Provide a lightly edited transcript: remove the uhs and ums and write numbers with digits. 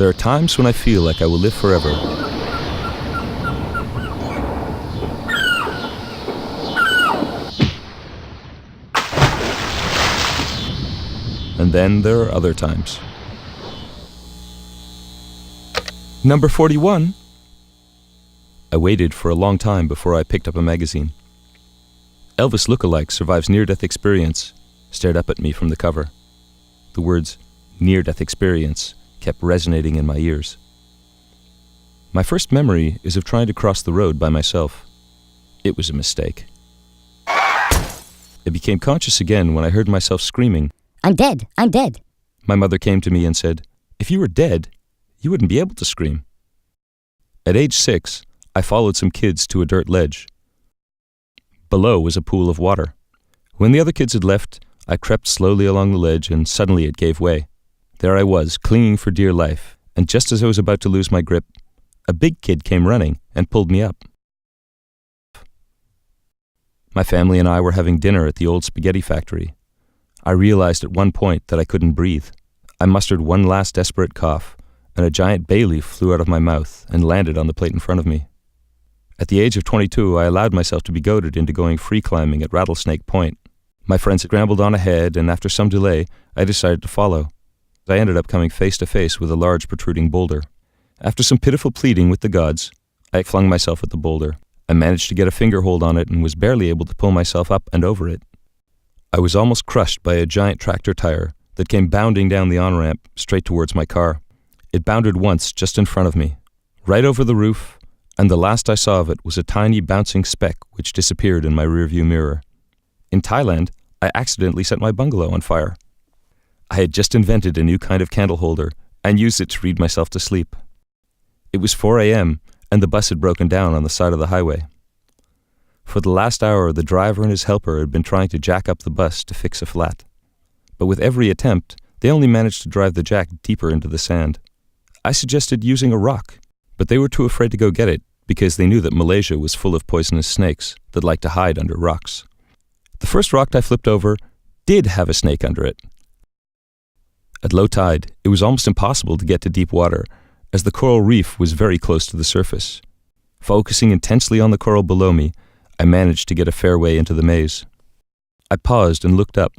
There are times when I feel like I will live forever. And then there are other times. Number 41. I waited for a long time before I picked up a magazine. Elvis Lookalike Survives Near-Death Experience stared up at me from the cover. The words, near-death experience, kept resonating in my ears. My first memory is of trying to cross the road by myself. It was a mistake. I became conscious again when I heard myself screaming, "I'm dead! I'm dead!" My mother came to me and said, "If you were dead, you wouldn't be able to scream." At age 6, I followed some kids to a dirt ledge. Below was a pool of water. When the other kids had left, I crept slowly along the ledge and suddenly it gave way. There I was, clinging for dear life, and just as I was about to lose my grip, a big kid came running and pulled me up. My family and I were having dinner at the old spaghetti factory. I realized at one point that I couldn't breathe. I mustered one last desperate cough, and a giant bay leaf flew out of my mouth and landed on the plate in front of me. At the age of 22, I allowed myself to be goaded into going free climbing at Rattlesnake Point. My friends scrambled on ahead, and after some delay, I decided to follow. I ended up coming face to face with a large protruding boulder. After some pitiful pleading with the gods, I flung myself at the boulder. I managed to get a finger hold on it and was barely able to pull myself up and over it. I was almost crushed by a giant tractor tire that came bounding down the on-ramp straight towards my car. It bounded once just in front of me, right over the roof, and the last I saw of it was a tiny bouncing speck which disappeared in my rearview mirror. In Thailand, I accidentally set my bungalow on fire. I had just invented a new kind of candle holder and used it to read myself to sleep. It was 4 a.m., and the bus had broken down on the side of the highway. For the last hour, the driver and his helper had been trying to jack up the bus to fix a flat. But with every attempt, they only managed to drive the jack deeper into the sand. I suggested using a rock, but they were too afraid to go get it because they knew that Malaysia was full of poisonous snakes that like to hide under rocks. The first rock I flipped over did have a snake under it. At low tide, it was almost impossible to get to deep water, as the coral reef was very close to the surface. Focusing intensely on the coral below me, I managed to get a fair way into the maze. I paused and looked up,